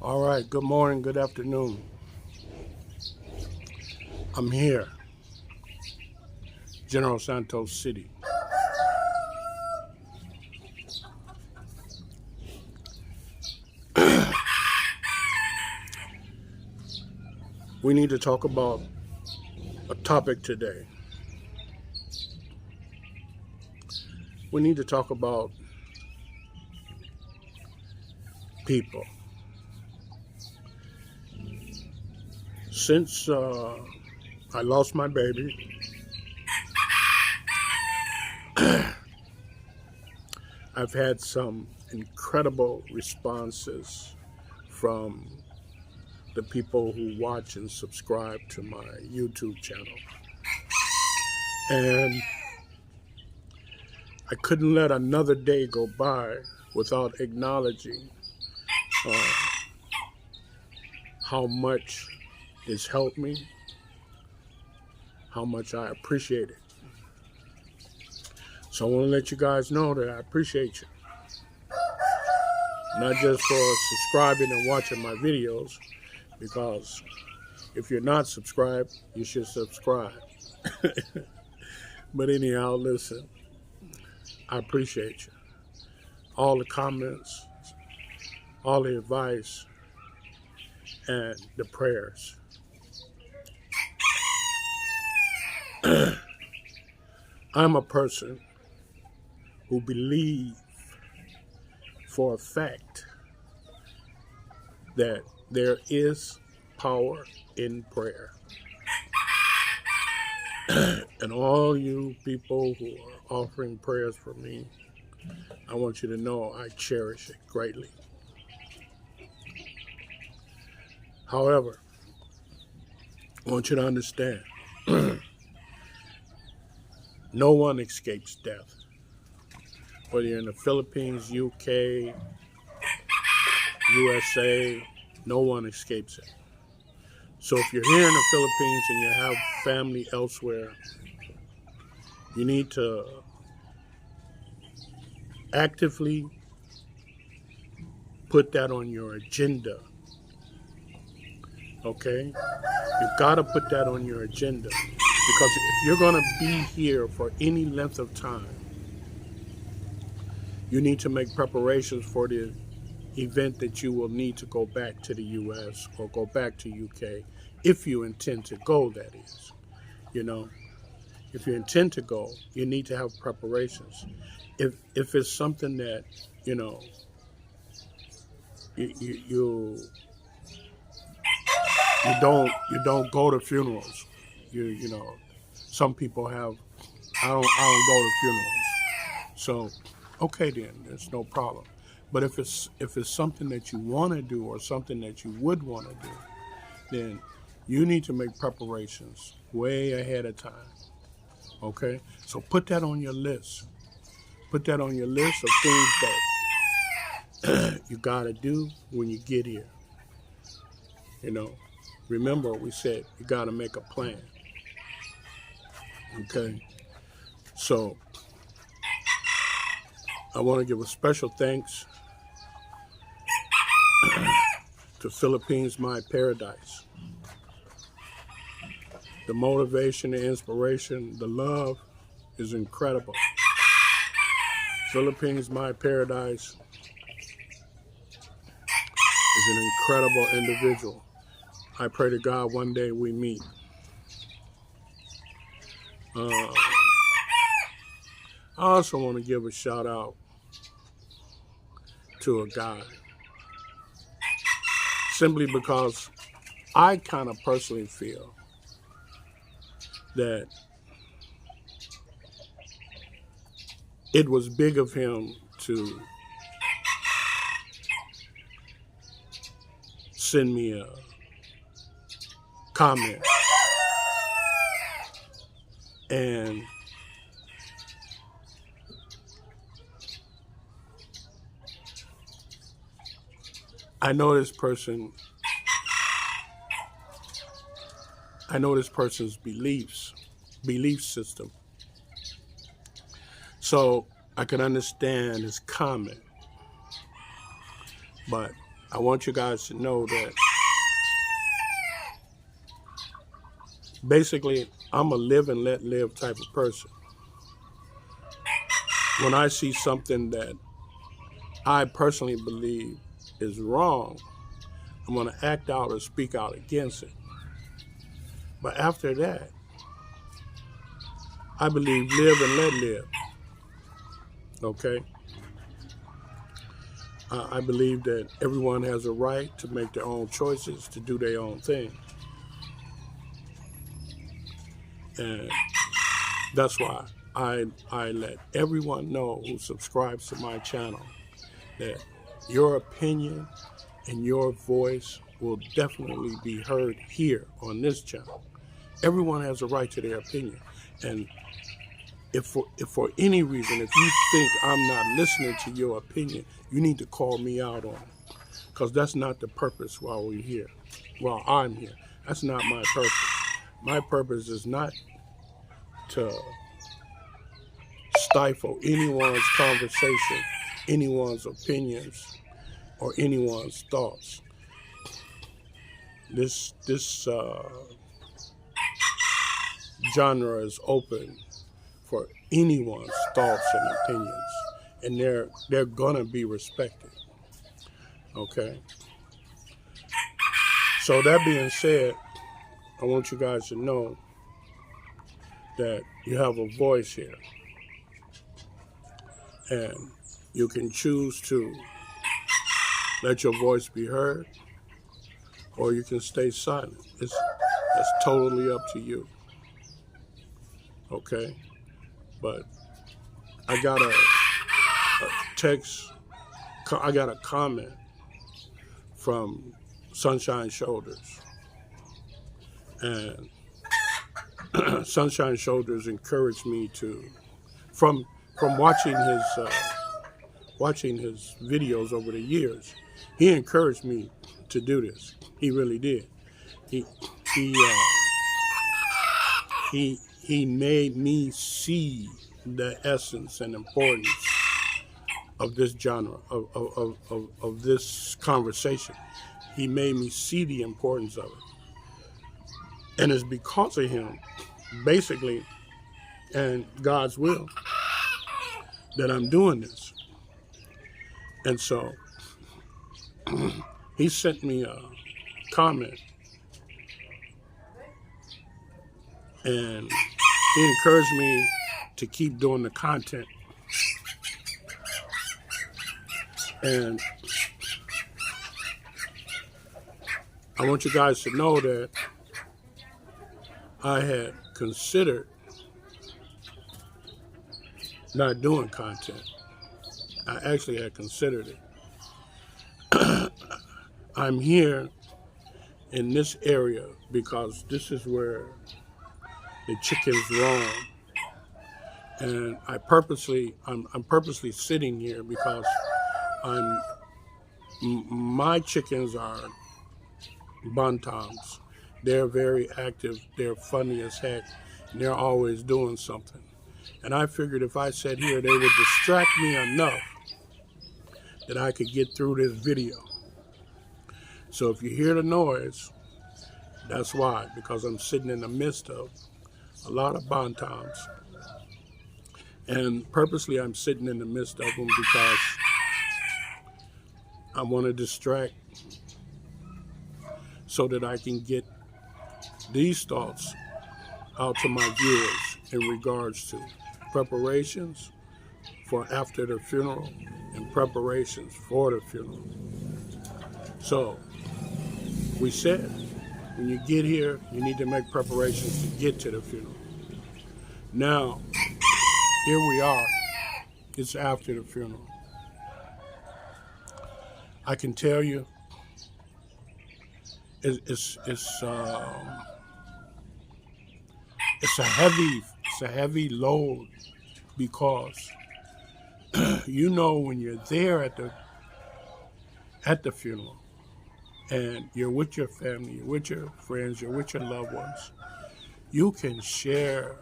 All right, good morning, good afternoon. I'm here, General Santos City. We need to talk about a topic today. We need to talk about people. Since I lost my baby, I've had some incredible responses from the people who watch and subscribe to my YouTube channel. And I couldn't let another day go by without acknowledging uh, how much it's helped me, how much I appreciate it. So I want to let you guys know that I appreciate you. Not just for subscribing and watching my videos, because if you're not subscribed, you should subscribe. But anyhow, listen, I appreciate you. All the comments, all the advice, and the prayers. I'm a person who believes for a fact that there is power in prayer. And all you people who are offering prayers for me, I want you to know I cherish it greatly. However, I want you to understand, no one escapes death. Whether you're in the Philippines, UK, USA, no one escapes it. So if you're here in the Philippines and you have family elsewhere, you need to actively put that on your agenda. Okay? You've got to put that on your agenda. Because if you're going to be here for any length of time, you need to make preparations for the event that you will need to go back to the US or go back to UK, if you intend to go, that is. You know, if you intend to go, you need to have preparations. If it's something that, you know, you don't go to funerals. You know, some people have. I don't go to funerals. So, okay then, there's no problem. But if it's something that you want to do or something that you would want to do, then you need to make preparations way ahead of time. Okay, so put that on your list. Put that on your list of things that you gotta do when you get here. You know, remember we said you gotta make a plan. Okay, so I want to give a special thanks to Philippines, my paradise. The motivation, the inspiration, the love is incredible. Philippines, my paradise, is an incredible individual. I pray to God one day we meet. I also want to give a shout out to a guy, simply because I kind of personally feel that it was big of him to send me a comment. And I know this person's belief system. So I can understand his comment. But I want you guys to know that basically I'm a live and let live type of person. When I see something that I personally believe is wrong, I'm going to act out or speak out against it. But after that, I believe live and let live. Okay? I believe that everyone has a right to make their own choices, to do their own thing. And that's why I let everyone know who subscribes to my channel that your opinion and your voice will definitely be heard here on this channel. Everyone has a right to their opinion. And if for any reason, if you think I'm not listening to your opinion, you need to call me out on it. Because that's not the purpose while we're here, while I'm here. That's not my purpose. My purpose is not to stifle anyone's conversation, anyone's opinions, or anyone's thoughts. This genre is open for anyone's thoughts and opinions, and they're gonna be respected. Okay. So that being said, I want you guys to know that you have a voice here, and you can choose to let your voice be heard, or you can stay silent. That's totally up to you. Okay. But I got a text, I got a comment from Sunshine Shoulders. And Sunshine Shoulders encouraged me to, from watching his videos over the years, he encouraged me to do this. He really did. He made me see the essence and importance of this genre, of this conversation. He made me see the importance of it. And it's because of him, basically, and God's will, that I'm doing this. And so he sent me a comment, and he encouraged me to keep doing the content. And I want you guys to know that I had considered not doing content. I actually had considered it. I'm here in this area because this is where the chickens roam. And I'm purposely sitting here because my chickens are bantams. They're very active. They're funny as heck. And they're always doing something. And I figured if I sat here, they would distract me enough that I could get through this video. So if you hear the noise, that's why, because I'm sitting in the midst of a lot of bantams. And purposely I'm sitting in the midst of them because I want to distract so that I can get these thoughts out to my viewers in regards to preparations for after the funeral and preparations for the funeral. So we said, when you get here, you need to make preparations to get to the funeral. Now, here we are. It's after the funeral. I can tell you, it's a heavy load, because you know when you're there at the funeral and you're with your family, you're with your friends, you're with your loved ones, you can share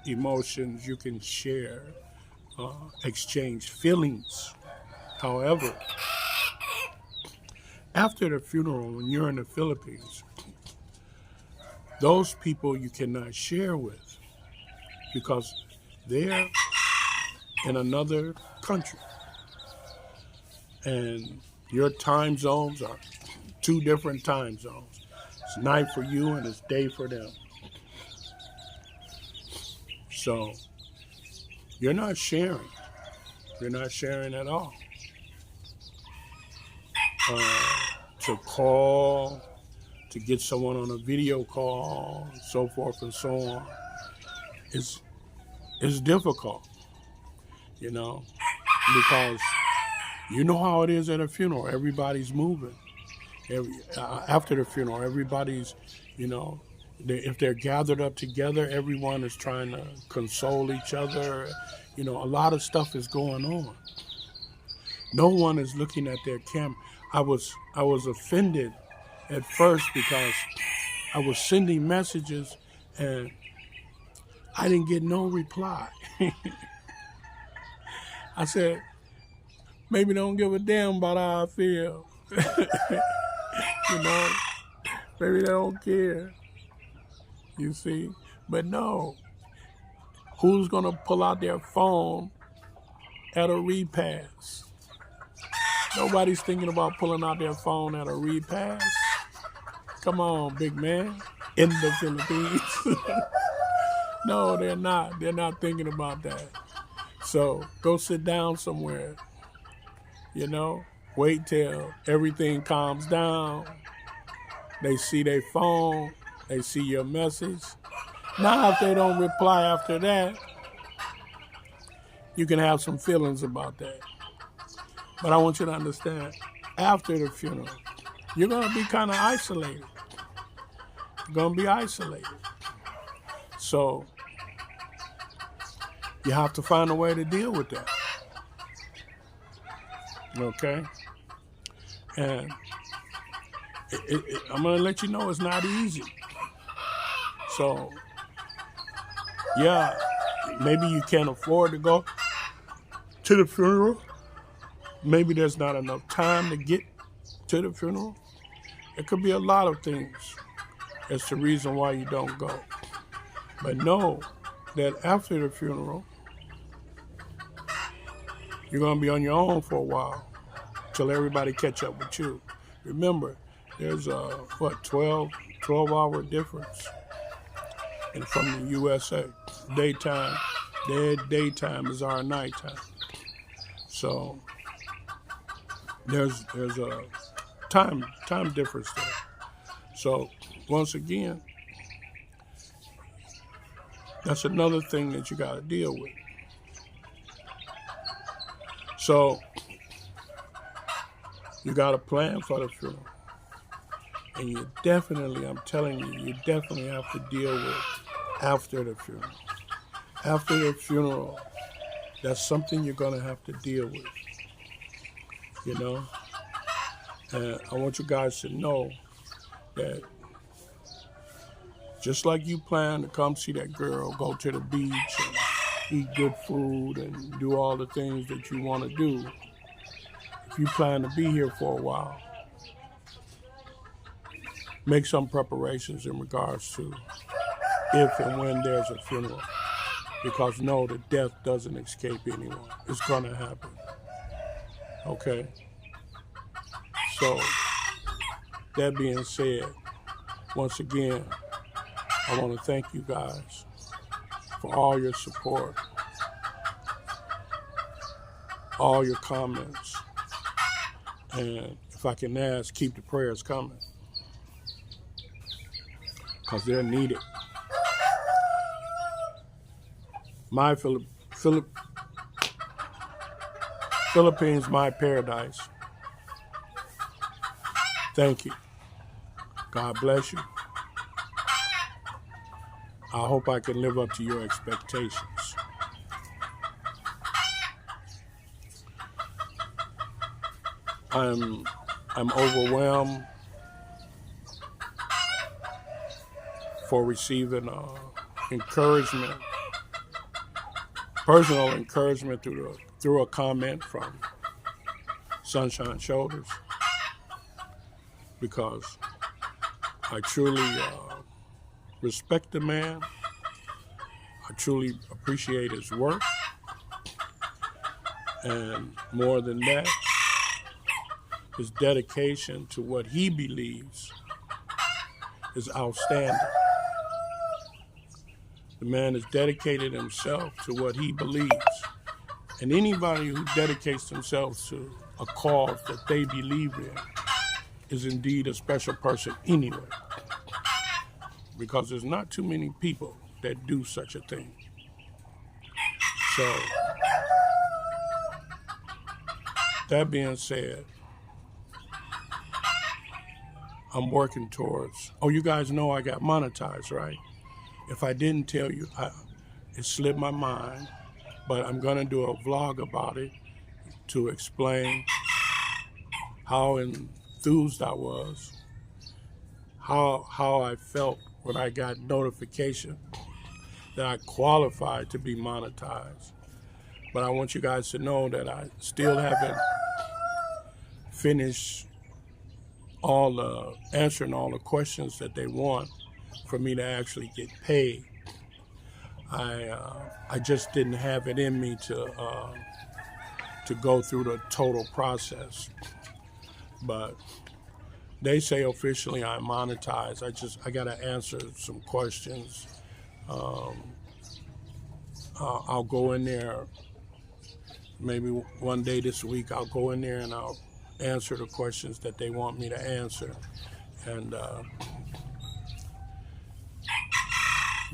emotions, you can share, exchange feelings. However, After the funeral, when you're in the Philippines, those people you cannot share with because they're in another country and your time zones are two different time zones. It's night for you and it's day for them. So you're not sharing. You're not sharing at all. To call, to get someone on a video call, and so forth and so on, it's difficult, you know, because you know how it is at a funeral. Everybody's moving. After the funeral, everybody's, you know, if they're gathered up together, everyone is trying to console each other. You know, a lot of stuff is going on. No one is looking at their camera. I was offended at first because I was sending messages and I didn't get no reply. I said, maybe they don't give a damn about how I feel. You know, maybe they don't care. You see? But no, who's going to pull out their phone at a repast? Nobody's thinking about pulling out their phone at a repast. Come on, big man. In the Philippines. No, they're not. They're not thinking about that. So go sit down somewhere, you know, wait till everything calms down. They see their phone, they see your message. Now, if they don't reply after that, you can have some feelings about that. But I want you to understand, after the funeral, you're going to be kind of isolated. You're going to be isolated. So you have to find a way to deal with that. Okay? And I'm going to let you know it's not easy. So, yeah, maybe you can't afford to go to the funeral. Maybe there's not enough time to get to the funeral. It could be a lot of things. That's the reason why you don't go. But know that after the funeral, you're going to be on your own for a while till everybody catch up with you. Remember, there's a, 12-hour difference and from the USA. Daytime, their daytime is our nighttime. So there's a time difference there. So once again, that's another thing that you got to deal with. So you got to plan for the funeral. And you definitely, I'm telling you, you definitely have to deal with after the funeral. After the funeral, that's something you're going to have to deal with, you know? And I want you guys to know that just like you plan to come see that girl, go to the beach and eat good food and do all the things that you want to do, if you plan to be here for a while, make some preparations in regards to if and when there's a funeral. Because no, the death doesn't escape anyone. It's going to happen. Okay? So, that being said, once again, I want to thank you guys for all your support, all your comments, and if I can ask, keep the prayers coming. Because they're needed. My Philippines, my paradise. Thank you. God bless you. I hope I can live up to your expectations. I'm overwhelmed for receiving encouragement, personal encouragement through a comment from Sunshine Shoulders. because I truly respect the man. I truly appreciate his work. And more than that, his dedication to what he believes is outstanding. The man has dedicated himself to what he believes. And anybody who dedicates themselves to a cause that they believe in is indeed a special person anyway. Because there's not too many people that do such a thing. So, that being said, I'm working towards, oh, you guys know I got monetized, right? If I didn't tell you, it slipped my mind, but I'm gonna do a vlog about it to explain how enthused I was, how I felt when I got notification that I qualified to be monetized. But I want you guys to know that I still haven't finished answering all the questions that they want for me to actually get paid. I just didn't have it in me to go through the total process. But they say officially I'm monetized. I gotta answer some questions. I'll go in there maybe one day this week. I'll go in there and I'll answer the questions that they want me to answer. And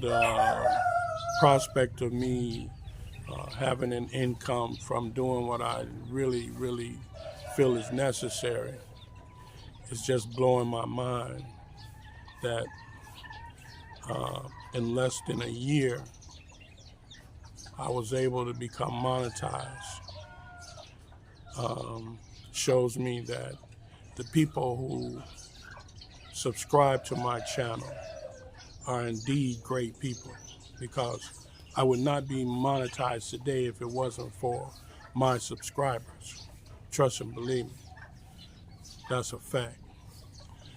the prospect of me having an income from doing what I really, really feel is necessary is just blowing my mind that in less than a year, I was able to become monetized. Shows me that the people who subscribe to my channel are indeed great people, because I would not be monetized today if it wasn't for my subscribers. Trust and believe me, that's a fact.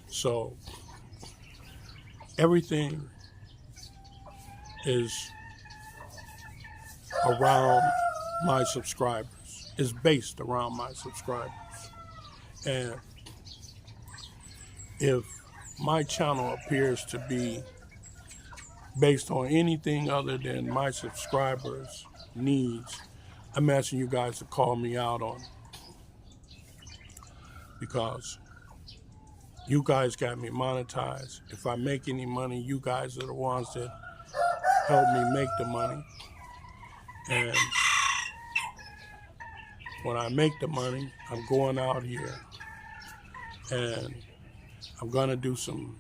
So everything is around my subscribers, is based around my subscribers. And if my channel appears to be based on anything other than my subscribers' needs, I'm asking you guys to call me out on it. Because you guys got me monetized. If I make any money, you guys are the ones that help me make the money. And when I make the money, I'm going out here and I'm gonna do some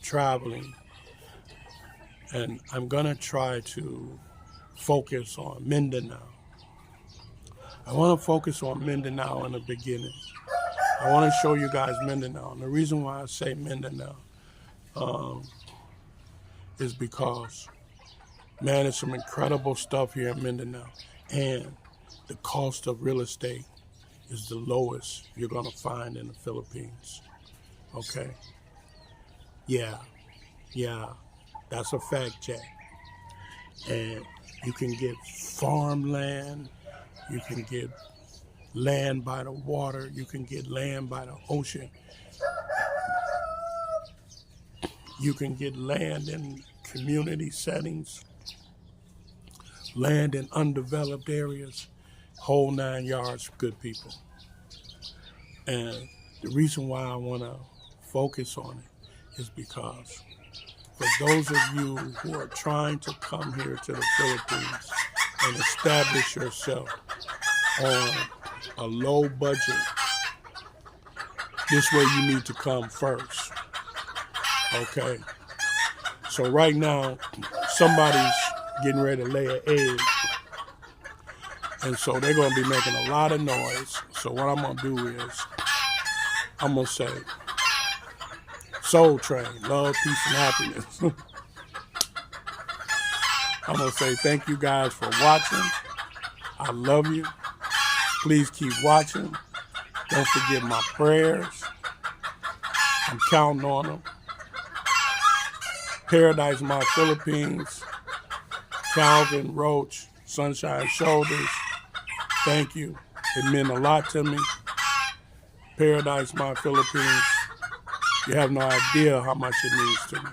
traveling, and I'm gonna try to focus on Mindanao. I want to focus on Mindanao in the beginning. I want to show you guys Mindanao. And the reason why I say Mindanao is because, man, there's some incredible stuff here in Mindanao. And the cost of real estate is the lowest you're going to find in the Philippines. Okay? Yeah, that's a fact, Jack. And you can get farmland, you can get land by the water, you can get land by the ocean. You can get land in community settings, land in undeveloped areas, whole 9 yards, good people. And the reason why I want to focus on it is because for those of you who are trying to come here to the Philippines and establish yourself on a low budget, this way you need to come first. Okay? So right now, somebody's getting ready to lay an egg. And so they're going to be making a lot of noise. So what I'm going to do is, I'm going to say, Soul Train, love, peace, and happiness. I'm going to say thank you guys for watching. I love you. Please keep watching. Don't forget my prayers. I'm counting on them. Paradise My Philippines, Calvin Roach, Sunshine Shoulders, thank you. It meant a lot to me. Paradise My Philippines, you have no idea how much it means to me.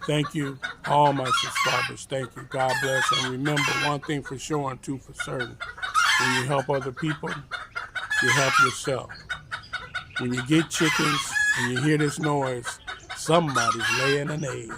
Thank you, all my subscribers. Thank you. God bless. And remember, one thing for sure and two for certain. When you help other people, you help yourself. When you get chickens and you hear this noise, somebody's laying an egg.